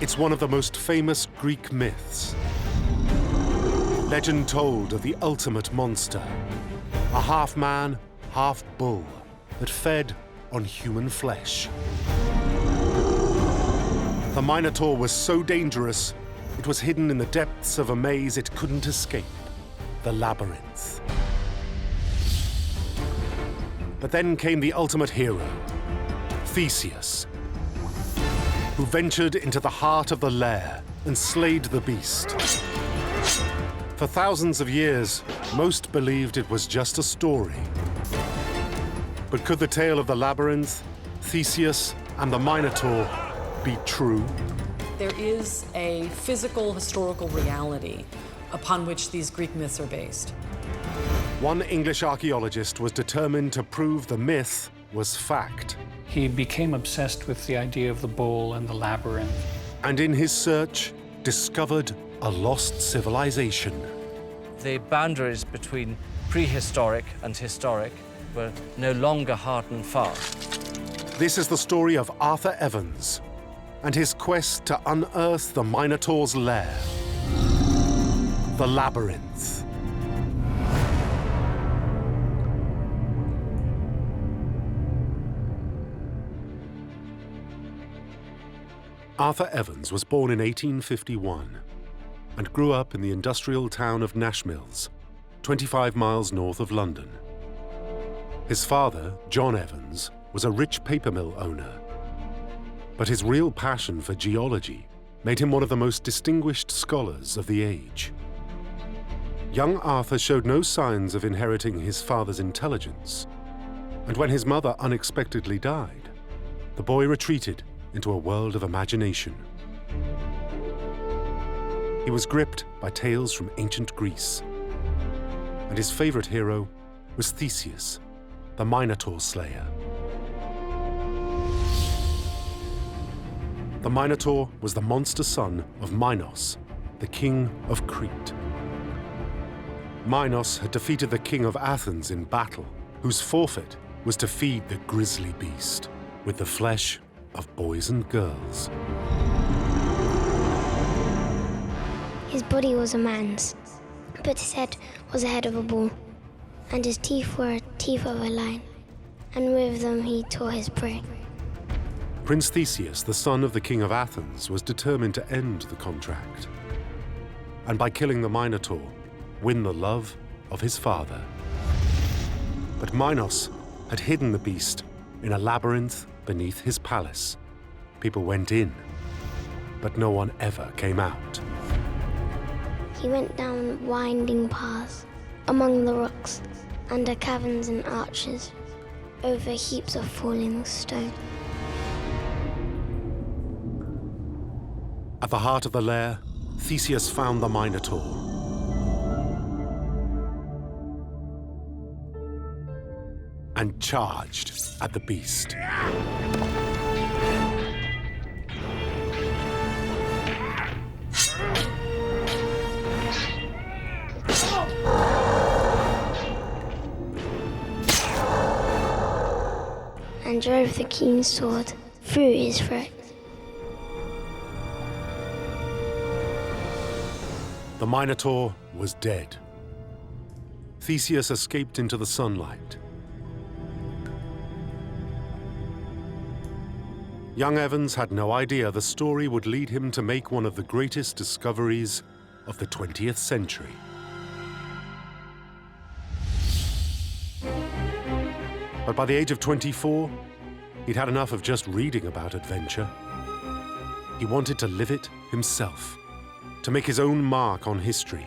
It's one of the most famous Greek myths. Legend told of the ultimate monster, a half-man, half-bull that fed on human flesh. The Minotaur was so dangerous, it was hidden in the depths of a maze it couldn't escape, the Labyrinth. But then came the ultimate hero, Theseus, who ventured into the heart of the lair and slayed the beast. For thousands of years, most believed it was just a story. But could the tale of the Labyrinth, Theseus, and the Minotaur be true? There is a physical, historical reality upon which these Greek myths are based. One English archaeologist was determined to prove the myth was fact. He became obsessed with the idea of the bull and the labyrinth. And in his search, discovered a lost civilization. The boundaries between prehistoric and historic were no longer hard and fast. This is the story of Arthur Evans and his quest to unearth the Minotaur's lair, the Labyrinth. Arthur Evans was born in 1851 and grew up in the industrial town of Nashmills, 25 miles north of London. His father, John Evans, was a rich paper mill owner, but his real passion for geology made him one of the most distinguished scholars of the age. Young Arthur showed no signs of inheriting his father's intelligence, and when his mother unexpectedly died, the boy retreated into a world of imagination. He was gripped by tales from ancient Greece, and his favorite hero was Theseus, the Minotaur slayer. The Minotaur was the monster son of Minos, the king of Crete. Minos had defeated the king of Athens in battle, whose forfeit was to feed the grisly beast with the flesh of boys and girls. His body was a man's, but his head was the head of a bull, and his teeth were teeth of a lion, and with them he tore his prey. Prince Theseus, the son of the king of Athens, was determined to end the contract, and by killing the Minotaur, win the love of his father. But Minos had hidden the beast in a labyrinth beneath his palace. People went in, but no one ever came out. He went down winding paths, among the rocks, under caverns and arches, over heaps of falling stone. At the heart of the lair, Theseus found the Minotaur. And charged at the beast. And drove the keen sword through his throat. The Minotaur was dead. Theseus escaped into the sunlight. Young Evans had no idea the story would lead him to make one of the greatest discoveries of the 20th century. But by the age of 24, he'd had enough of just reading about adventure. He wanted to live it himself, to make his own mark on history.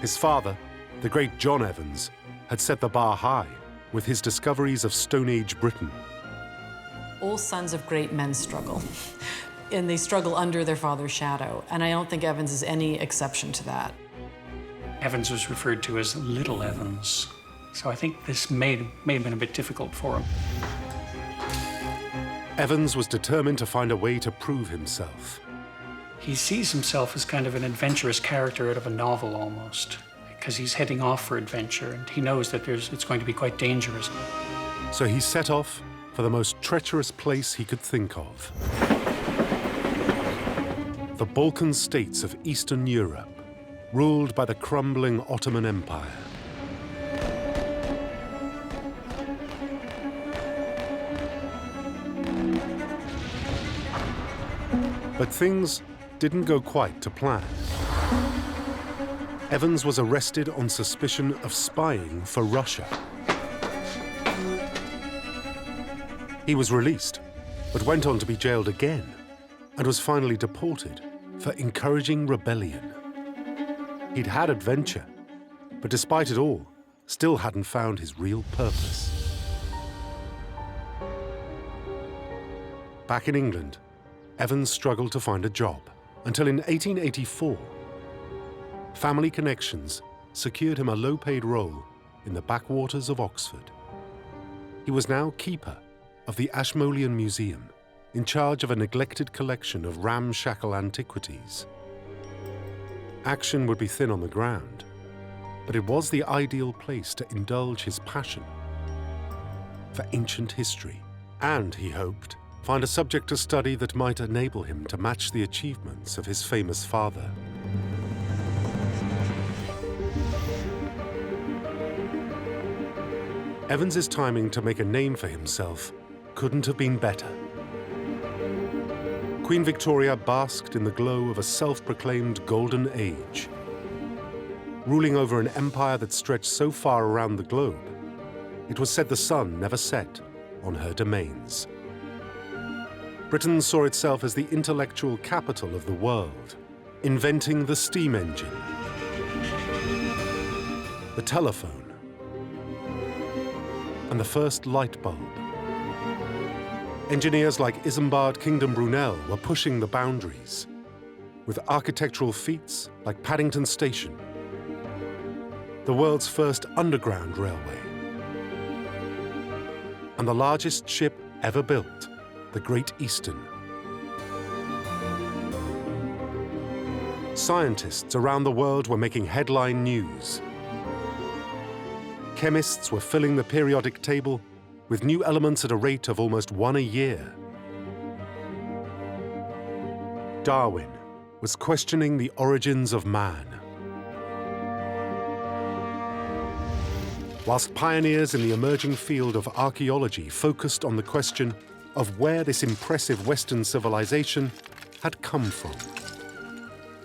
His father, the great John Evans, had set the bar high with his discoveries of Stone Age Britain. All sons of great men struggle, and they struggle under their father's shadow, and I don't think Evans is any exception to that. Evans was referred to as Little Evans, so I think this may have been a bit difficult for him. Evans was determined to find a way to prove himself. He sees himself as kind of an adventurous character out of a novel almost, because he's heading off for adventure, and he knows that it's going to be quite dangerous. So he set off for the most treacherous place he could think of. the Balkan states of Eastern Europe, ruled by the crumbling Ottoman Empire. But things didn't go quite to plan. Evans was arrested on suspicion of spying for Russia. He was released, but went on to be jailed again, and was finally deported for encouraging rebellion. He'd had adventure, but despite it all, still hadn't found his real purpose. Back in England, Evans struggled to find a job until in 1884, family connections secured him a low-paid role in the backwaters of Oxford. He was now keeper of the Ashmolean Museum, in charge of a neglected collection of ramshackle antiquities. Action would be thin on the ground, but it was the ideal place to indulge his passion for ancient history, and, he hoped, find a subject to study that might enable him to match the achievements of his famous father. Evans's timing to make a name for himself couldn't have been better. Queen Victoria basked in the glow of a self-proclaimed golden age, ruling over an empire that stretched so far around the globe, it was said the sun never set on her domains. Britain saw itself as the intellectual capital of the world, inventing the steam engine, the telephone, and the first light bulb. Engineers like Isambard Kingdom Brunel were pushing the boundaries, with architectural feats like Paddington Station, the world's first underground railway, and the largest ship ever built, the Great Eastern. Scientists around the world were making headline news. Chemists were filling the periodic table with new elements at a rate of almost one a year. Darwin was questioning the origins of man, whilst pioneers in the emerging field of archaeology focused on the question of where this impressive Western civilization had come from.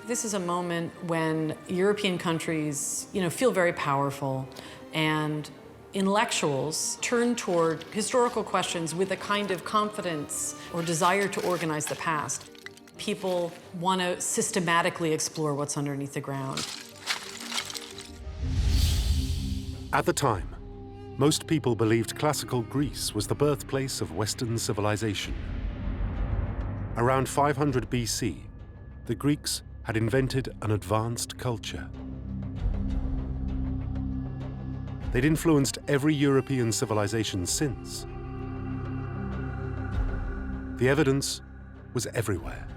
This is a moment when European countries, feel very powerful, and intellectuals turn toward historical questions with a kind of confidence or desire to organize the past. People want to systematically explore what's underneath the ground. At the time, most people believed classical Greece was the birthplace of Western civilization. Around 500 BC, the Greeks had invented an advanced culture. They'd influenced every European civilization since. The evidence was everywhere.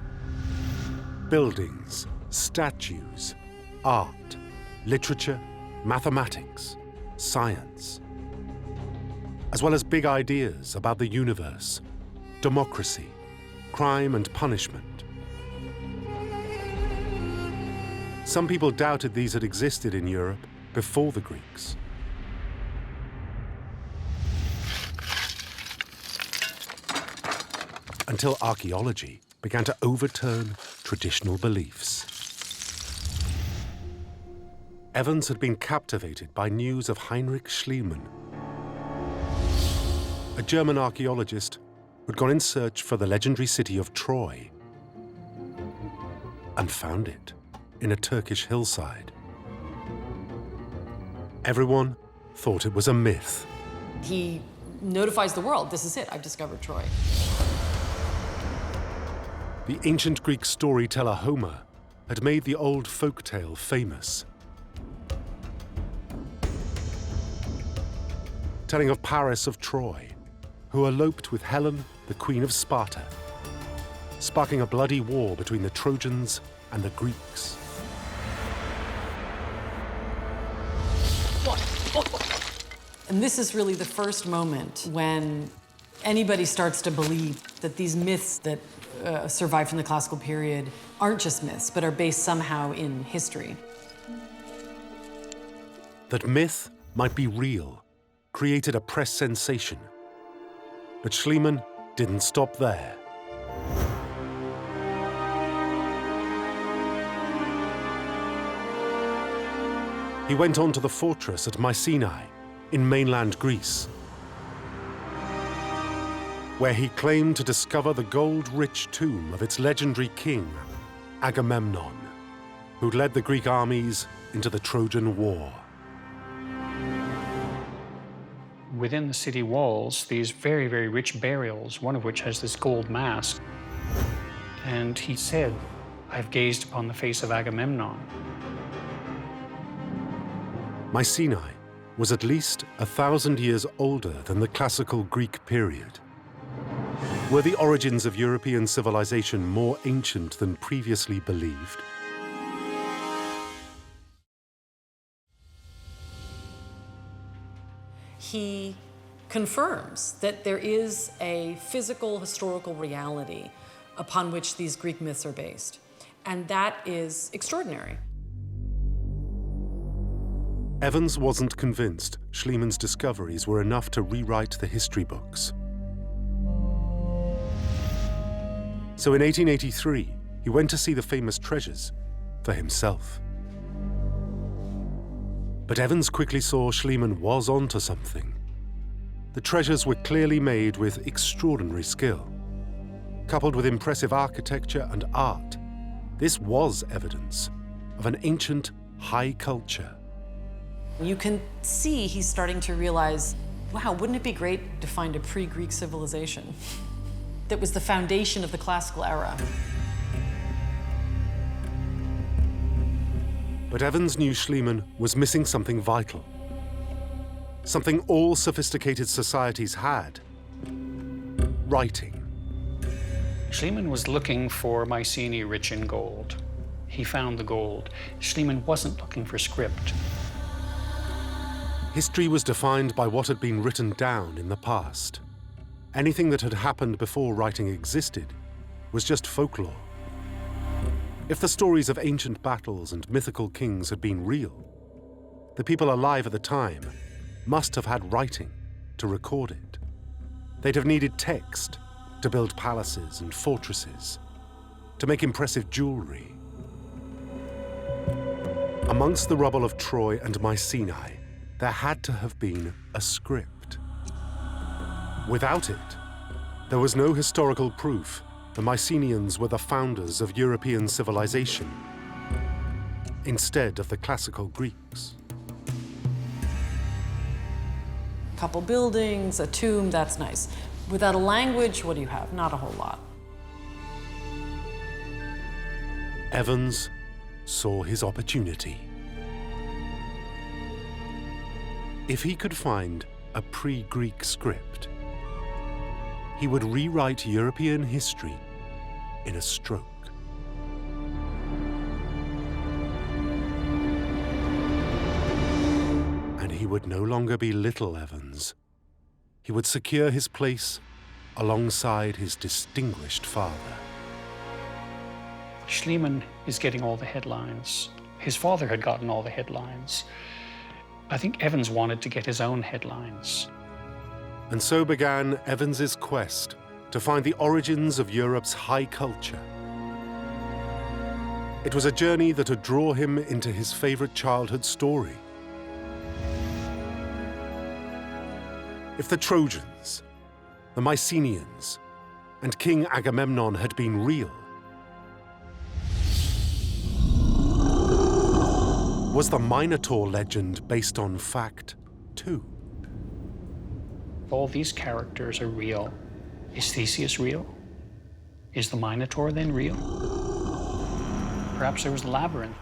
Buildings, statues, art, literature, mathematics, science, as well as big ideas about the universe, democracy, crime and punishment. Some people doubted these had existed in Europe before the Greeks. Until archaeology began to overturn traditional beliefs. Evans had been captivated by news of Heinrich Schliemann, a German archaeologist who'd gone in search for the legendary city of Troy and found it in a Turkish hillside. Everyone thought it was a myth. He notifies the world, this is it, I've discovered Troy. The ancient Greek storyteller Homer had made the old folk tale famous, telling of Paris of Troy, who eloped with Helen, the Queen of Sparta, sparking a bloody war between the Trojans and the Greeks. And this is really the first moment when anybody starts to believe that these myths that survive from the classical period aren't just myths, but are based somehow in history. That myth might be real created a press sensation. But Schliemann didn't stop there. He went on to the fortress at Mycenae in mainland Greece, where he claimed to discover the gold-rich tomb of its legendary king, Agamemnon, who'd led the Greek armies into the Trojan War. Within the city walls, these very, very rich burials, one of which has this gold mask. And he said, "I've gazed upon the face of Agamemnon." Mycenae was at least 1,000 years older than the classical Greek period. Were the origins of European civilization more ancient than previously believed? He confirms that there is a physical historical reality upon which these Greek myths are based, and that is extraordinary. Evans wasn't convinced Schliemann's discoveries were enough to rewrite the history books. So in 1883, he went to see the famous treasures for himself. But Evans quickly saw Schliemann was onto something. The treasures were clearly made with extraordinary skill. Coupled with impressive architecture and art, this was evidence of an ancient high culture. You can see he's starting to realize, wow, wouldn't it be great to find a pre-Greek civilization that was the foundation of the classical era? But Evans knew Schliemann was missing something vital, something all sophisticated societies had: writing. Schliemann was looking for Mycenae rich in gold. He found the gold. Schliemann wasn't looking for script. History was defined by what had been written down in the past. Anything that had happened before writing existed was just folklore. If the stories of ancient battles and mythical kings had been real, the people alive at the time must have had writing to record it. They'd have needed text to build palaces and fortresses, to make impressive jewelry. Amongst the rubble of Troy and Mycenae, there had to have been a script. Without it, there was no historical proof the Mycenaeans were the founders of European civilization, instead of the classical Greeks. A couple buildings, a tomb, that's nice. Without a language, what do you have? Not a whole lot. Evans saw his opportunity. If he could find a pre-Greek script, he would rewrite European history in a stroke. And he would no longer be little Evans. He would secure his place alongside his distinguished father. Schliemann is getting all the headlines. His father had gotten all the headlines. I think Evans wanted to get his own headlines. And so began Evans's quest to find the origins of Europe's high culture. It was a journey that would draw him into his favorite childhood story. If the Trojans, the Mycenaeans, and King Agamemnon had been real, was the Minotaur legend based on fact, too? All these characters are real. Is Theseus real? Is the Minotaur then real? Perhaps there was Labyrinth.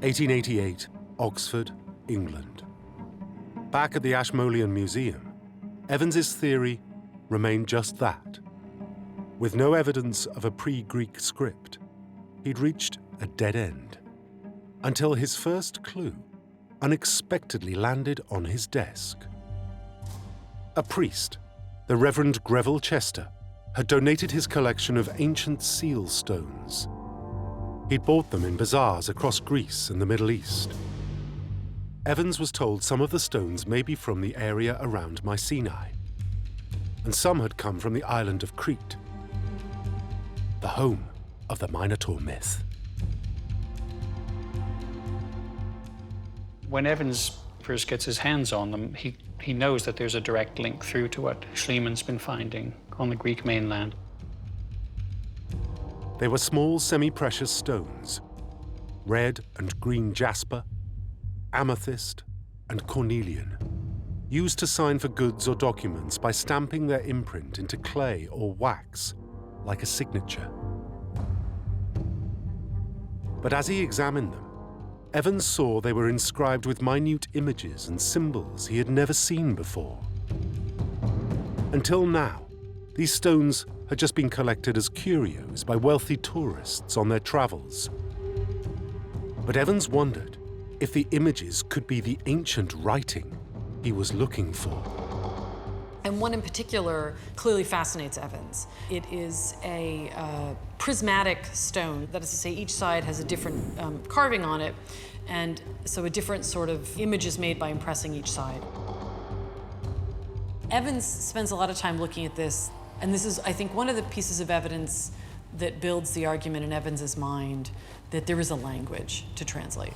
1888, Oxford, England. Back at the Ashmolean Museum, Evans's theory remained just that. With no evidence of a pre-Greek script, he'd reached a dead end. Until his first clue unexpectedly landed on his desk. A priest, the Reverend Greville Chester, had donated his collection of ancient seal stones. He'd bought them in bazaars across Greece and the Middle East. Evans was told some of the stones may be from the area around Mycenae, and some had come from the island of Crete, the home of the Minotaur myth. When Evans first gets his hands on them, he knows that there's a direct link through to what Schliemann's been finding on the Greek mainland. They were small semi-precious stones, red and green jasper, amethyst, and cornelian, used to sign for goods or documents by stamping their imprint into clay or wax, like a signature. But as he examined them, Evans saw they were inscribed with minute images and symbols he had never seen before. Until now, these stones had just been collected as curios by wealthy tourists on their travels. But Evans wondered if the images could be the ancient writing he was looking for. And one in particular clearly fascinates Evans. It is a prismatic stone. That is to say, each side has a different carving on it, and so a different sort of image is made by impressing each side. Evans spends a lot of time looking at this, and this is, I think, one of the pieces of evidence that builds the argument in Evans's mind that there is a language to translate.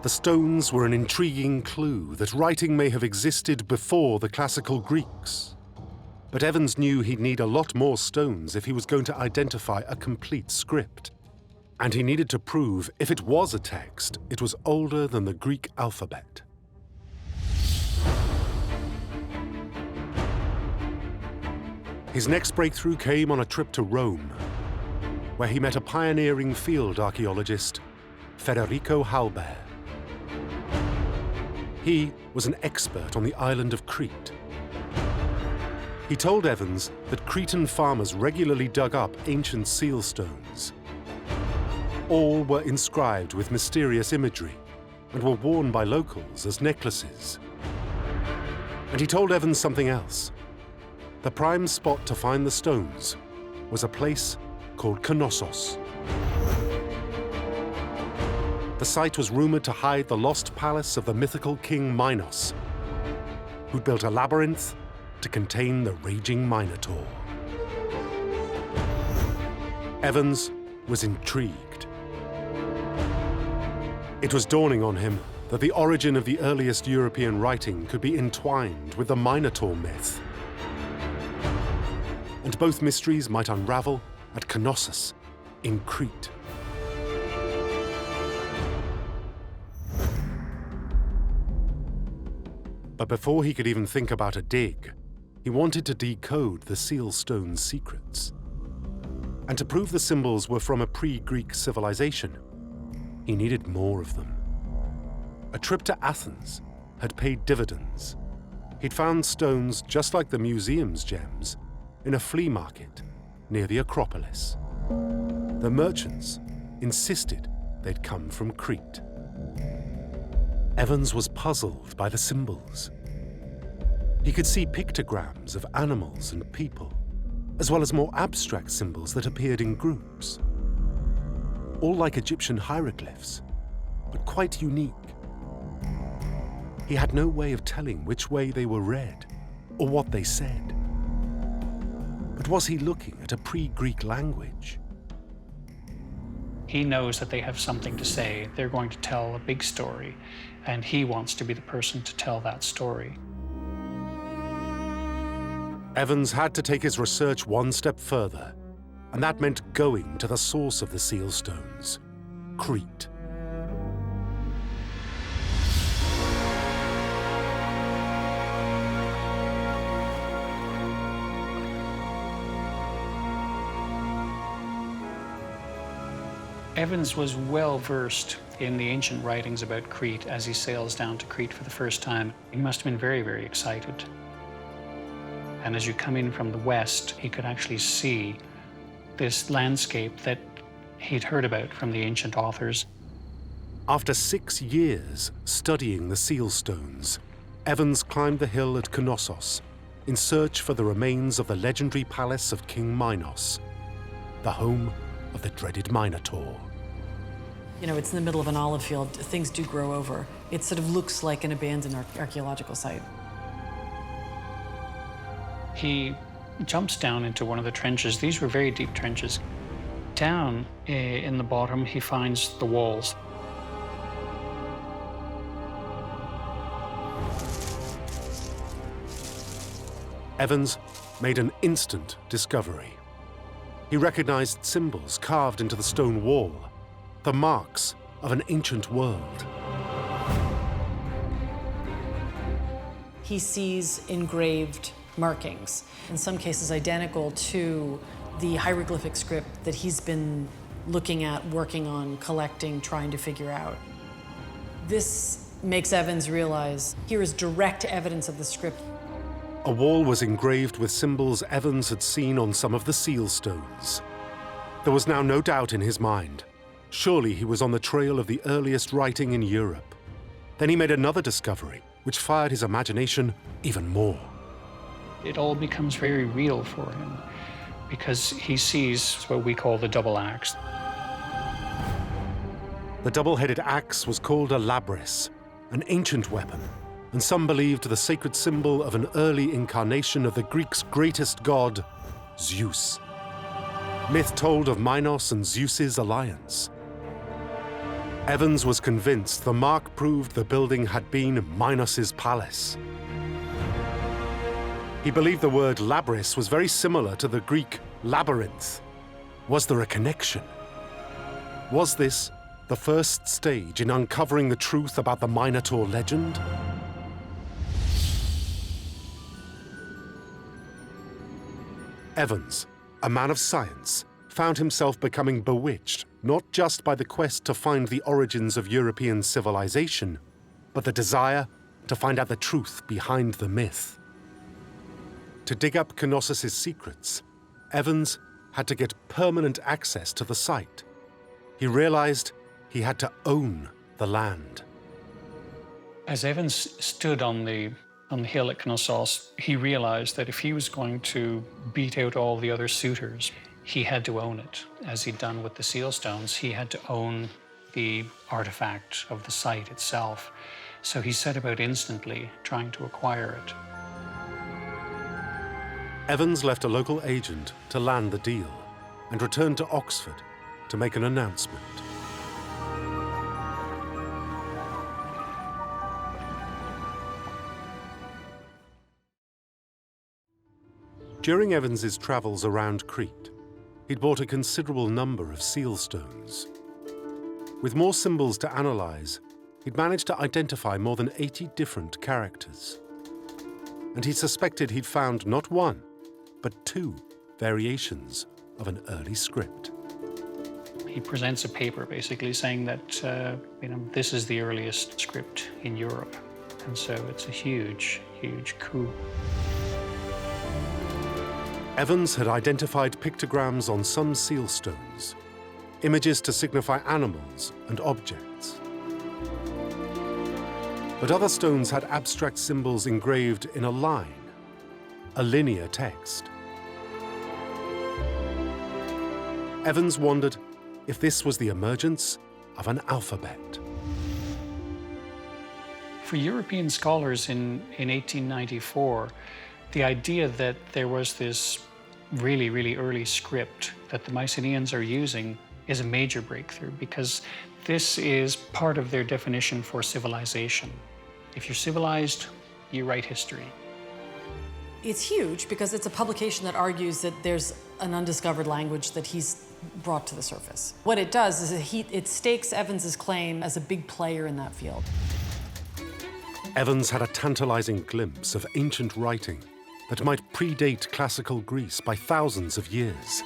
The stones were an intriguing clue that writing may have existed before the classical Greeks. But Evans knew he'd need a lot more stones if he was going to identify a complete script. And he needed to prove, if it was a text, it was older than the Greek alphabet. His next breakthrough came on a trip to Rome, where he met a pioneering field archaeologist, Federico Halbert. He was an expert on the island of Crete. He told Evans that Cretan farmers regularly dug up ancient seal stones. All were inscribed with mysterious imagery and were worn by locals as necklaces. And he told Evans something else. The prime spot to find the stones was a place called Knossos. The site was rumored to hide the lost palace of the mythical king Minos, who'd built a labyrinth to contain the raging Minotaur. Evans was intrigued. It was dawning on him that the origin of the earliest European writing could be entwined with the Minotaur myth. And both mysteries might unravel at Knossos in Crete. But before he could even think about a dig, he wanted to decode the seal stone's secrets. And to prove the symbols were from a pre-Greek civilization, he needed more of them. A trip to Athens had paid dividends. He'd found stones just like the museum's gems in a flea market near the Acropolis. The merchants insisted they'd come from Crete. Evans was puzzled by the symbols. He could see pictograms of animals and people, as well as more abstract symbols that appeared in groups. All like Egyptian hieroglyphs, but quite unique. He had no way of telling which way they were read or what they said. But was he looking at a pre-Greek language? He knows that they have something to say. They're going to tell a big story, and he wants to be the person to tell that story. Evans had to take his research one step further, and that meant going to the source of the seal stones, Crete. Evans was well versed in the ancient writings about Crete as he sails down to Crete for the first time. He must have been very, very excited. And as you come in from the west, he could actually see this landscape that he'd heard about from the ancient authors. After 6 years studying the seal stones, Evans climbed the hill at Knossos in search for the remains of the legendary palace of King Minos, the home of the dreaded Minotaur. You know, it's in the middle of an olive field. Things do grow over. It sort of looks like an abandoned archaeological site. He jumps down into one of the trenches. These were very deep trenches. Down in the bottom, he finds the walls. Evans made an instant discovery. He recognized symbols carved into the stone wall, the marks of an ancient world. He sees engraved markings, in some cases identical to the hieroglyphic script that he's been looking at, working on, collecting, trying to figure out. This makes Evans realize here is direct evidence of the script. A wall was engraved with symbols Evans had seen on some of the seal stones. There was now no doubt in his mind. Surely he was on the trail of the earliest writing in Europe. Then he made another discovery, which fired his imagination even more. It all becomes very real for him because he sees what we call the double axe. The double-headed axe was called a labyrinth, an ancient weapon, and some believed the sacred symbol of an early incarnation of the Greeks' greatest god, Zeus. Myth told of Minos and Zeus's alliance. Evans was convinced the mark proved the building had been Minos's palace. He believed the word labyrinth was very similar to the Greek labyrinth. Was there a connection? Was this the first stage in uncovering the truth about the Minotaur legend? Evans, a man of science, found himself becoming bewitched not just by the quest to find the origins of European civilization, but the desire to find out the truth behind the myth. To dig up Knossos' secrets, Evans had to get permanent access to the site. He realized he had to own the land. As Evans stood on the hill at Knossos, he realized that if he was going to beat out all the other suitors, he had to own it. As he'd done with the seal stones, he had to own the artifact of the site itself. So he set about instantly trying to acquire it. Evans left a local agent to land the deal and returned to Oxford to make an announcement. During Evans's travels around Crete, he'd bought a considerable number of seal stones. With more symbols to analyze, he'd managed to identify more than 80 different characters. And he suspected he'd found not one, but 2 variations of an early script. He presents a paper basically saying that this is the earliest script in Europe. And so it's a huge, huge coup. Evans had identified pictograms on some seal stones, images to signify animals and objects. But other stones had abstract symbols engraved in a line, a linear text. Evans wondered if this was the emergence of an alphabet. For European scholars in 1894, the idea that there was this really, really early script that the Mycenaeans are using is a major breakthrough because this is part of their definition for civilization. If you're civilized, you write history. It's huge because it's a publication that argues that there's an undiscovered language that he's brought to the surface. What it does is it stakes Evans's claim as a big player in that field. Evans had a tantalizing glimpse of ancient writing that might predate classical Greece by thousands of years.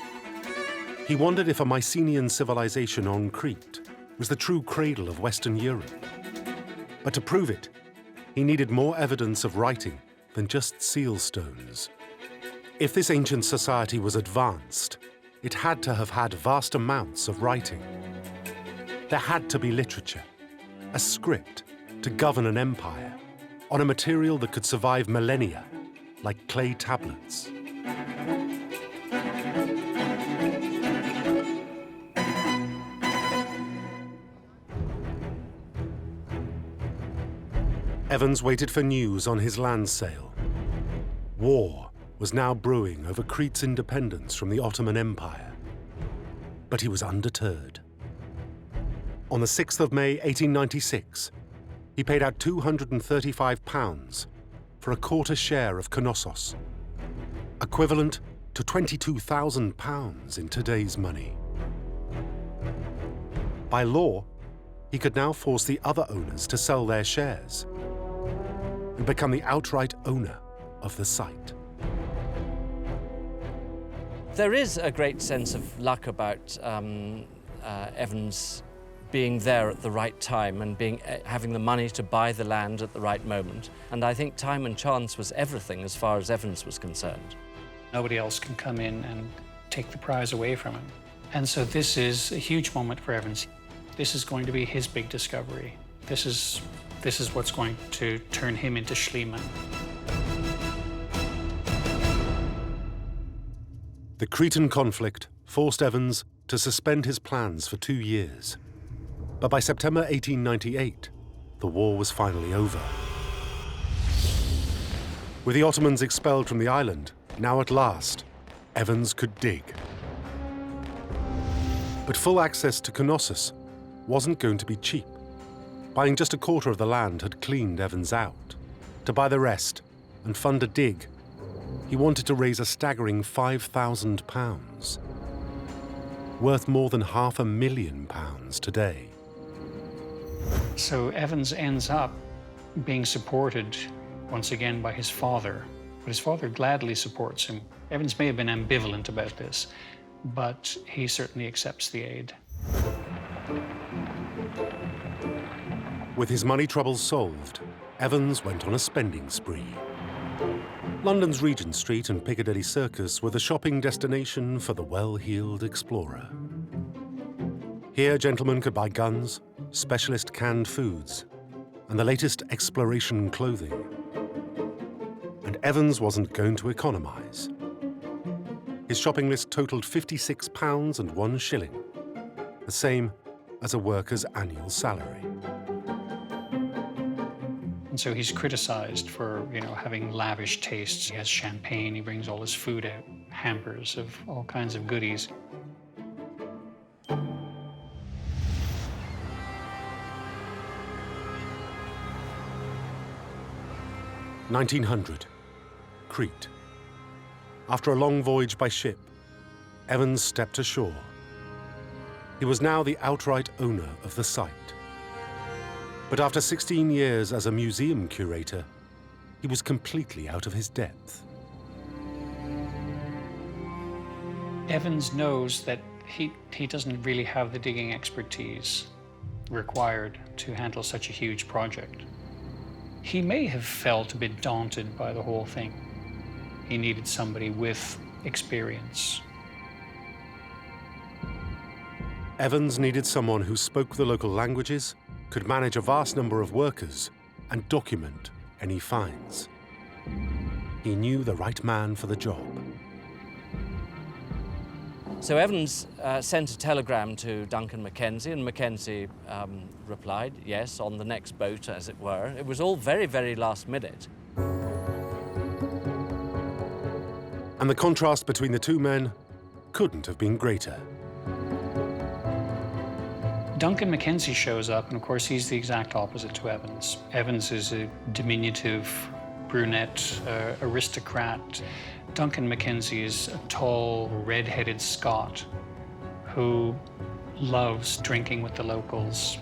He wondered if a Mycenaean civilization on Crete was the true cradle of Western Europe. But to prove it, he needed more evidence of writing than just seal stones. If this ancient society was advanced, it had to have had vast amounts of writing. There had to be literature, a script to govern an empire on a material that could survive millennia, like clay tablets. Evans waited for news on his land sale. War was now brewing over Crete's independence from the Ottoman Empire. But he was undeterred. On the 6th of May, 1896, he paid out £235 for a quarter share of Knossos, equivalent to £22,000 in today's money. By law, he could now force the other owners to sell their shares and become the outright owner of the site. There is a great sense of luck about Evans being there at the right time and having the money to buy the land at the right moment. And I think time and chance was everything as far as Evans was concerned. Nobody else can come in and take the prize away from him. And so this is a huge moment for Evans. This is going to be his big discovery. This is what's going to turn him into Schliemann. The Cretan conflict forced Evans to suspend his plans for 2 years. But by September 1898, the war was finally over. With the Ottomans expelled from the island, now at last, Evans could dig. But full access to Knossos wasn't going to be cheap. Buying just a quarter of the land had cleaned Evans out. To buy the rest and fund a dig, he wanted to raise a staggering £5,000, worth more than £500,000 today. So Evans ends up being supported once again by his father. But his father gladly supports him. Evans may have been ambivalent about this, but he certainly accepts the aid. With his money troubles solved, Evans went on a spending spree. London's Regent Street and Piccadilly Circus were the shopping destination for the well-heeled explorer. Here, gentlemen could buy guns, specialist canned foods, and the latest exploration clothing. And Evans wasn't going to economize. His shopping list totaled £56 and 1 shilling, the same as a worker's annual salary. And so he's criticized for, having lavish tastes. He has champagne, he brings all his food out, hampers of all kinds of goodies. (1900), Crete. After a long voyage by ship, Evans stepped ashore. He was now the outright owner of the site. But after 16 years as a museum curator, he was completely out of his depth. Evans knows that he doesn't really have the digging expertise required to handle such a huge project. He may have felt a bit daunted by the whole thing. He needed somebody with experience. Evans needed someone who spoke the local languages, could manage a vast number of workers, and document any finds. He knew the right man for the job. So Evans sent a telegram to Duncan Mackenzie, and Mackenzie replied, yes, on the next boat, as it were. It was all very, very last minute. And the contrast between the two men couldn't have been greater. Duncan Mackenzie shows up, and of course he's the exact opposite to Evans. Evans is a diminutive, brunette, aristocrat. Duncan Mackenzie is a tall, red-headed Scot who loves drinking with the locals.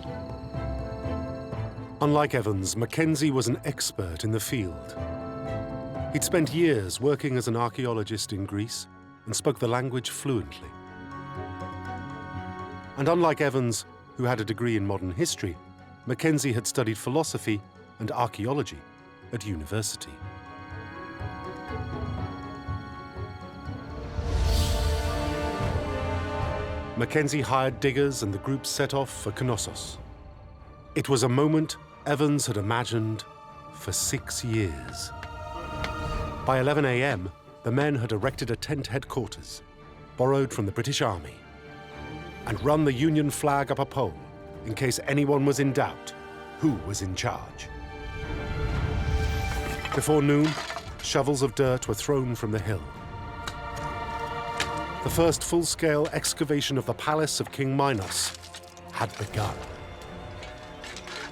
Unlike Evans, Mackenzie was an expert in the field. He'd spent years working as an archaeologist in Greece and spoke the language fluently. And unlike Evans, who had a degree in modern history, Mackenzie had studied philosophy and archaeology at university. Mackenzie hired diggers and the group set off for Knossos. It was a moment Evans had imagined for 6 years. By 11 a.m., the men had erected a tent headquarters, borrowed from the British Army, and run the Union flag up a pole in case anyone was in doubt who was in charge. Before noon, shovels of dirt were thrown from the hill. The first full-scale excavation of the palace of King Minos had begun.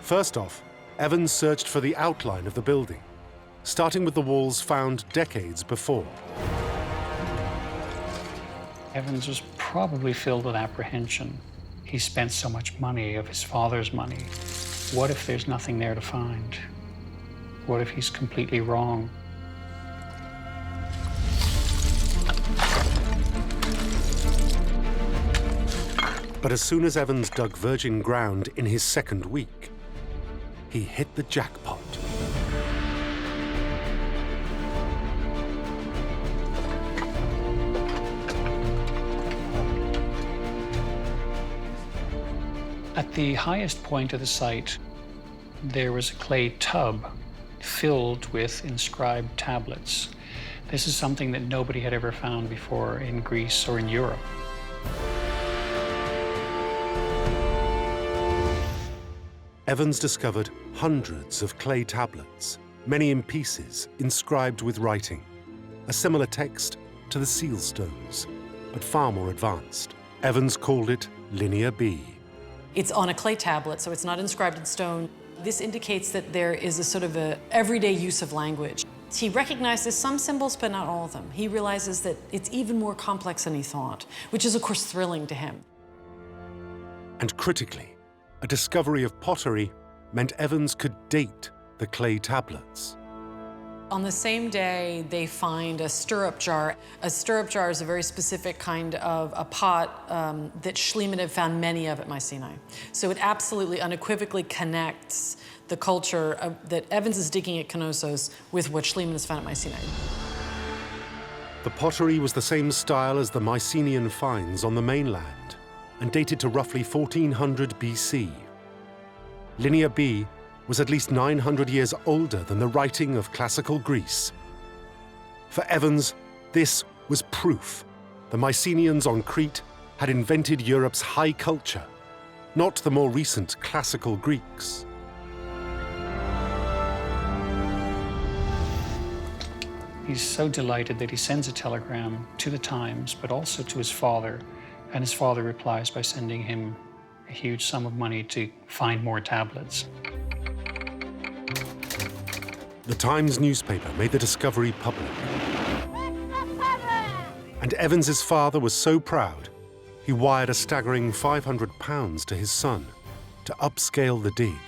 First off, Evans searched for the outline of the building, starting with the walls found decades before. Evans was probably filled with apprehension. He spent so much money, of his father's money. What if there's nothing there to find? What if he's completely wrong? But as soon as Evans dug virgin ground in his second week, he hit the jackpot. At the highest point of the site, there was a clay tub filled with inscribed tablets. This is something that nobody had ever found before in Greece or in Europe. Evans discovered hundreds of clay tablets, many in pieces, inscribed with writing, a similar text to the seal stones, but far more advanced. Evans called it Linear B. It's on a clay tablet, so it's not inscribed in stone. This indicates that there is a sort of a everyday use of language. He recognizes some symbols, but not all of them. He realizes that it's even more complex than he thought, which is, of course, thrilling to him. And critically, a discovery of pottery meant Evans could date the clay tablets. On the same day, they find a stirrup jar. A stirrup jar is a very specific kind of a pot that Schliemann had found many of at Mycenae. So it absolutely unequivocally connects the culture that Evans is digging at Knossos with what Schliemann has found at Mycenae. The pottery was the same style as the Mycenaean finds on the mainland and dated to roughly 1400 BC. Linear B was at least 900 years older than the writing of classical Greece. For Evans, this was proof the Mycenaeans on Crete had invented Europe's high culture, not the more recent classical Greeks. He's so delighted that he sends a telegram to the Times, but also to his father, and his father replies by sending him a huge sum of money to find more tablets. The Times newspaper made the discovery public. And Evans's father was so proud, he wired a staggering £500 to his son to upscale the dig.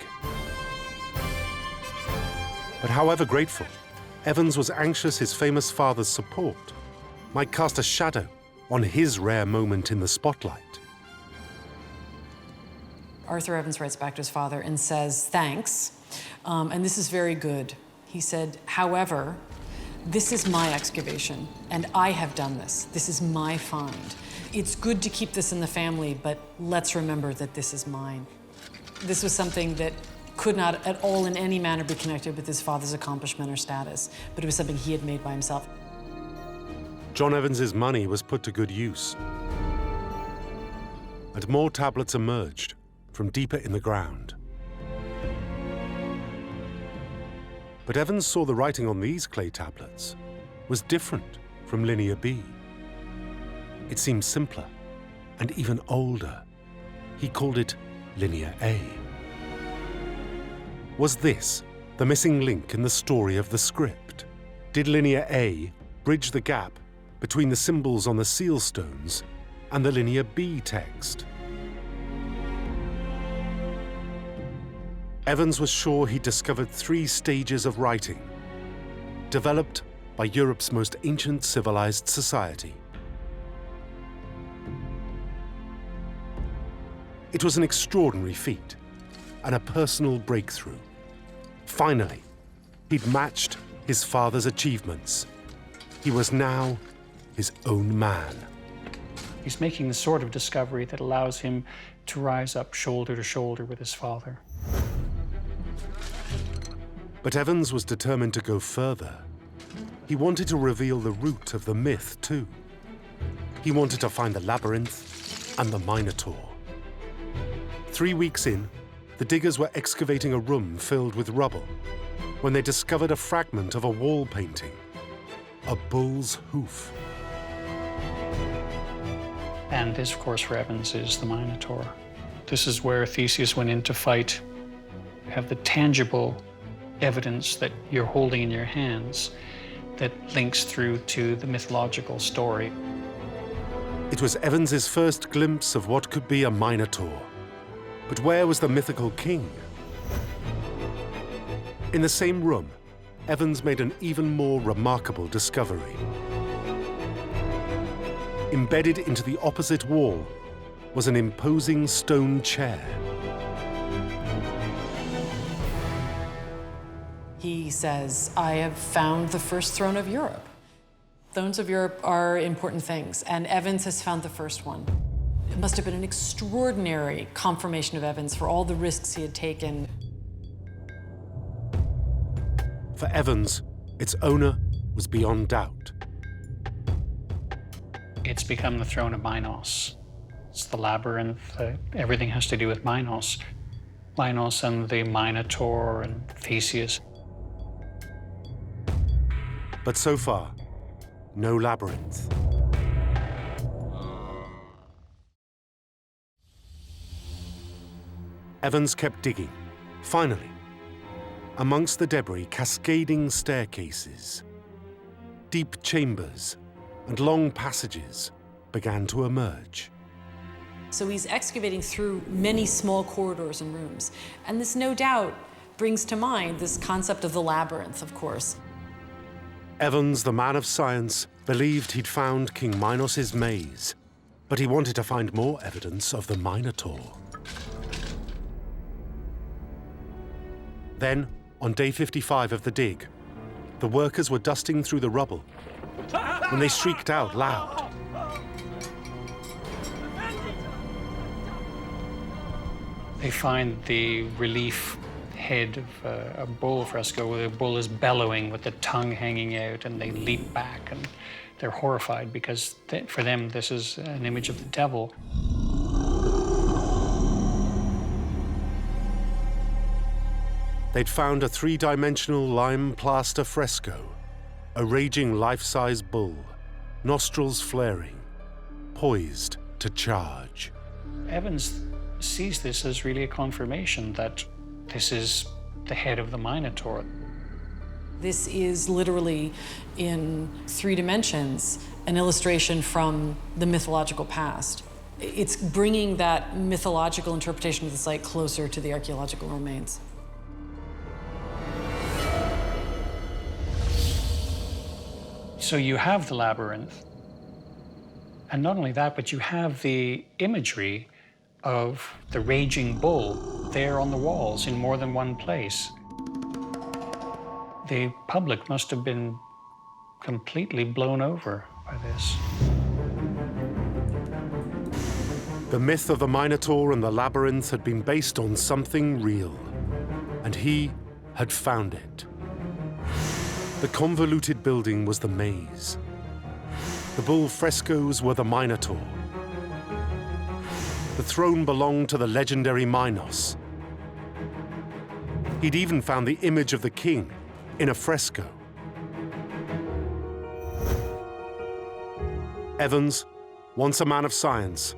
But however grateful, Evans was anxious his famous father's support might cast a shadow on his rare moment in the spotlight. Arthur Evans writes back to his father and says, thanks, and this is very good. He said, however, this is my excavation, and I have done this. This is my find. It's good to keep this in the family, but let's remember that this is mine. This was something that could not at all in any manner be connected with his father's accomplishment or status, but it was something he had made by himself. John Evans's money was put to good use, and more tablets emerged from deeper in the ground. But Evans saw the writing on these clay tablets was different from Linear B. It seemed simpler and even older. He called it Linear A. Was this the missing link in the story of the script? Did Linear A bridge the gap between the symbols on the seal stones and the Linear B text? Evans was sure he'd discovered 3 stages of writing, developed by Europe's most ancient civilized society. It was an extraordinary feat and a personal breakthrough. Finally, he'd matched his father's achievements. He was now his own man. He's making the sort of discovery that allows him to rise up shoulder to shoulder with his father. But Evans was determined to go further. He wanted to reveal the root of the myth, too. He wanted to find the Labyrinth and the Minotaur. 3 weeks in, the diggers were excavating a room filled with rubble when they discovered a fragment of a wall painting, a bull's hoof. And this, of course, for Evans is the Minotaur. This is where Theseus went in to fight. You have the tangible evidence that you're holding in your hands that links through to the mythological story. It was Evans's first glimpse of what could be a Minotaur. But where was the mythical king? In the same room, Evans made an even more remarkable discovery. Embedded into the opposite wall was an imposing stone chair. He says, I have found the first throne of Europe. Thrones of Europe are important things, and Evans has found the first one. It must have been an extraordinary confirmation of Evans for all the risks he had taken. For Evans, its owner was beyond doubt. It's become the throne of Minos. It's the labyrinth. Everything has to do with Minos. Minos and the Minotaur and Theseus. But so far, no labyrinth. Evans kept digging. Finally, amongst the debris, cascading staircases, deep chambers, and long passages began to emerge. So he's excavating through many small corridors and rooms. And this, no doubt, brings to mind this concept of the labyrinth, of course. Evans, the man of science, believed he'd found King Minos' maze, but he wanted to find more evidence of the Minotaur. Then, on day 55 of the dig, the workers were dusting through the rubble when they shrieked out loud. They find the relief head of a bull fresco where the bull is bellowing with the tongue hanging out, and they leap back and they're horrified because for them this is an image of the devil. They'd found a three-dimensional lime plaster fresco, a raging life-size bull, nostrils flaring, poised to charge. Evans sees this as really a confirmation that this is the head of the Minotaur. This is literally, in 3 dimensions, an illustration from the mythological past. It's bringing that mythological interpretation of the site closer to the archaeological remains. So you have the labyrinth, and not only that, but you have the imagery of the raging bull there on the walls in more than one place. The public must have been completely blown over by this. The myth of the Minotaur and the labyrinth had been based on something real, and he had found it. The convoluted building was the maze. The bull frescoes were the Minotaur. The throne belonged to the legendary Minos. He'd even found the image of the king in a fresco. Evans, once a man of science,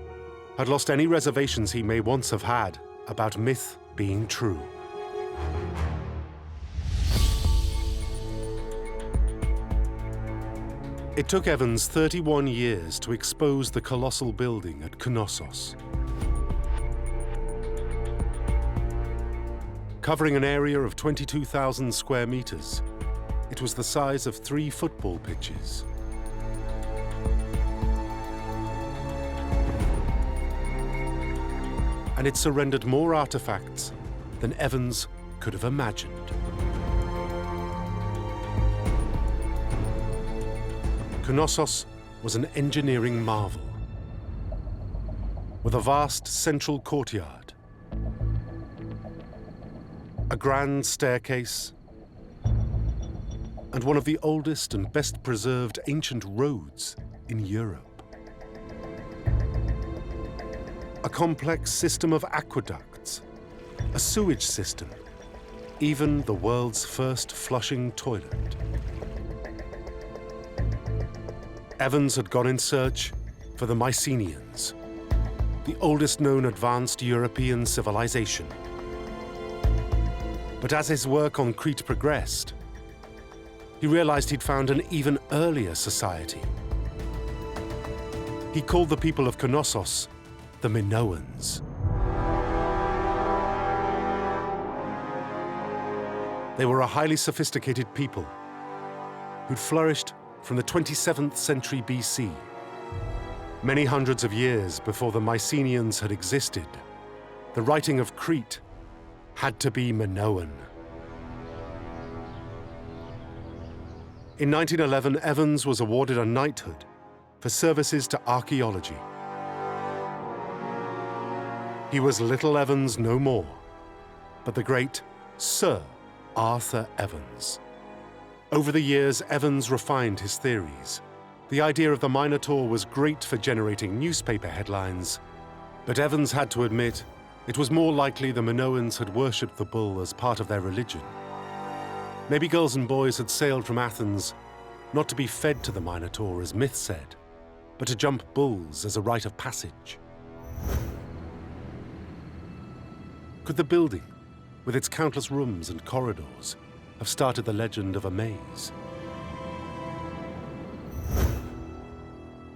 had lost any reservations he may once have had about myth being true. It took Evans 31 years to expose the colossal building at Knossos. Covering an area of 22,000 square meters, it was the size of 3 football pitches. And it surrendered more artifacts than Evans could have imagined. Knossos was an engineering marvel, with a vast central courtyard, a grand staircase, and one of the oldest and best preserved ancient roads in Europe. A complex system of aqueducts, a sewage system, even the world's first flushing toilet. Evans had gone in search for the Mycenaeans, the oldest known advanced European civilization. But as his work on Crete progressed, he realized he'd found an even earlier society. He called the people of Knossos the Minoans. They were a highly sophisticated people who'd flourished from the 27th century BC, many hundreds of years before the Mycenaeans had existed. The writing of Crete had to be Minoan. In 1911, Evans was awarded a knighthood for services to archaeology. He was Little Evans no more, but the great Sir Arthur Evans. Over the years, Evans refined his theories. The idea of the Minotaur was great for generating newspaper headlines, but Evans had to admit it was more likely the Minoans had worshipped the bull as part of their religion. Maybe girls and boys had sailed from Athens not to be fed to the Minotaur, as myth said, but to jump bulls as a rite of passage. Could the building, with its countless rooms and corridors, have started the legend of a maze?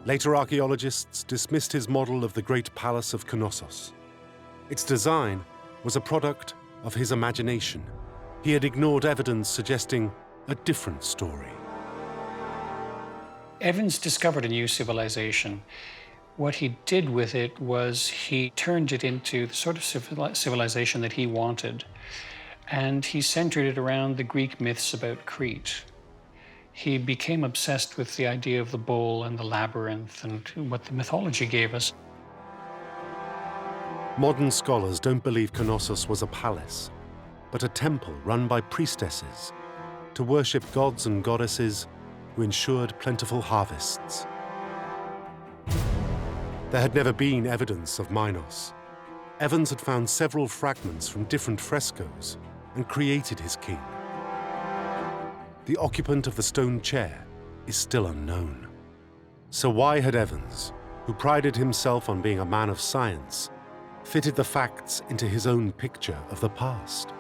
Later archaeologists dismissed his model of the Great Palace of Knossos. Its design was a product of his imagination. He had ignored evidence suggesting a different story. Evans discovered a new civilization. What he did with it was he turned it into the sort of civilization that he wanted, and he centered it around the Greek myths about Crete. He became obsessed with the idea of the bull and the labyrinth and what the mythology gave us. Modern scholars don't believe Knossos was a palace, but a temple run by priestesses to worship gods and goddesses who ensured plentiful harvests. There had never been evidence of Minos. Evans had found several fragments from different frescoes and created his king. The occupant of the stone chair is still unknown. So why had Evans, who prided himself on being a man of science, fitted the facts into his own picture of the past?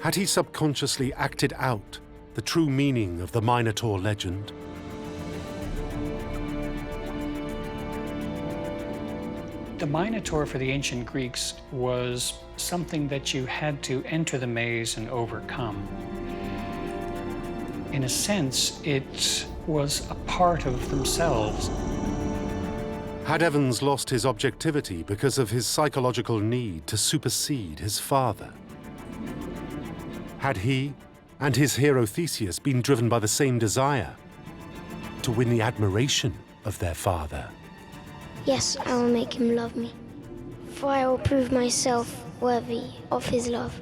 Had he subconsciously acted out the true meaning of the Minotaur legend? The Minotaur for the ancient Greeks was something that you had to enter the maze and overcome. In a sense, it was a part of themselves. Had Evans lost his objectivity because of his psychological need to supersede his father? Had he and his hero Theseus been driven by the same desire to win the admiration of their father? Yes, I will make him love me, for I will prove myself worthy of his love.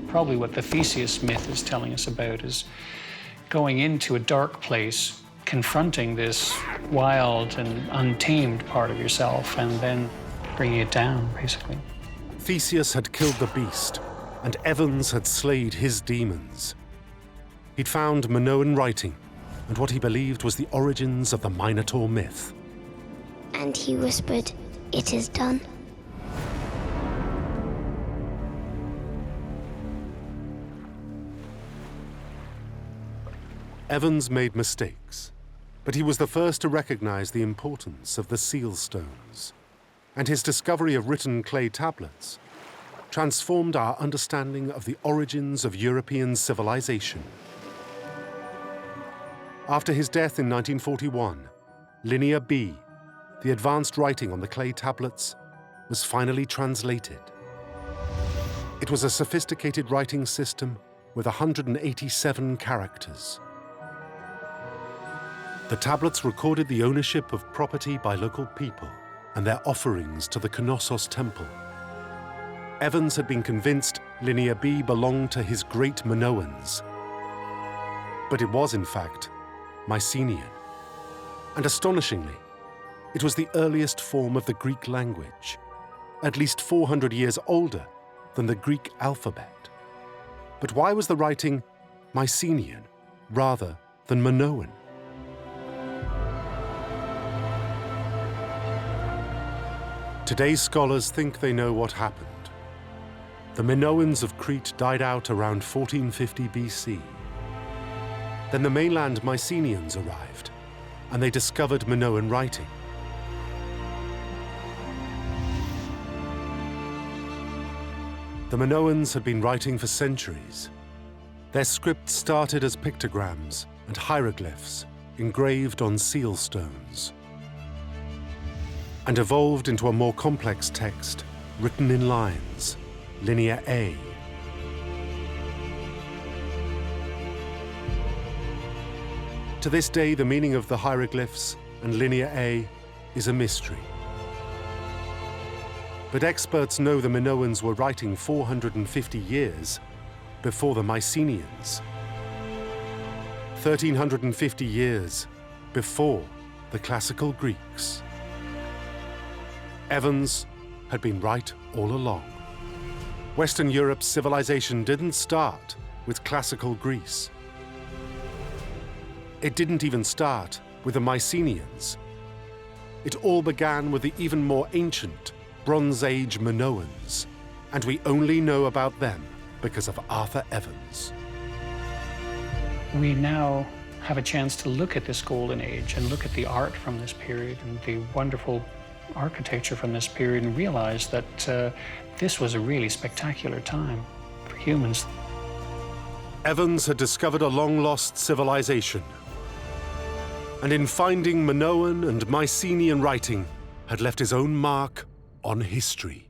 Probably what the Theseus myth is telling us about is going into a dark place, confronting this wild and untamed part of yourself, and then bringing it down, basically. Theseus had killed the beast, and Evans had slayed his demons. He'd found Minoan writing and what he believed was the origins of the Minotaur myth. And he whispered, "It is done." Evans made mistakes, but he was the first to recognize the importance of the seal stones, and his discovery of written clay tablets transformed our understanding of the origins of European civilization. After his death in 1941, Linear B, the advanced writing on the clay tablets, was finally translated. It was a sophisticated writing system with 187 characters. The tablets recorded the ownership of property by local people and their offerings to the Knossos temple. Evans had been convinced Linear B belonged to his great Minoans. But it was, in fact, Mycenaean. And astonishingly, it was the earliest form of the Greek language, at least 400 years older than the Greek alphabet. But why was the writing Mycenaean rather than Minoan? Today's scholars think they know what happened. The Minoans of Crete died out around 1450 BC. Then the mainland Mycenaeans arrived, and they discovered Minoan writing. The Minoans had been writing for centuries. Their script started as pictograms and hieroglyphs engraved on seal stones, and evolved into a more complex text written in lines, Linear A. To this day, the meaning of the hieroglyphs and Linear A is a mystery. But experts know the Minoans were writing 450 years before the Mycenaeans. 1,350 years before the classical Greeks. Evans had been right all along. Western Europe's civilization didn't start with classical Greece. It didn't even start with the Mycenaeans. It all began with the even more ancient Bronze Age Minoans, and we only know about them because of Arthur Evans. We now have a chance to look at this golden age and look at the art from this period and the wonderful architecture from this period and realize that this was a really spectacular time for humans. Evans had discovered a long-lost civilization, and in finding Minoan and Mycenaean writing, had left his own mark on history.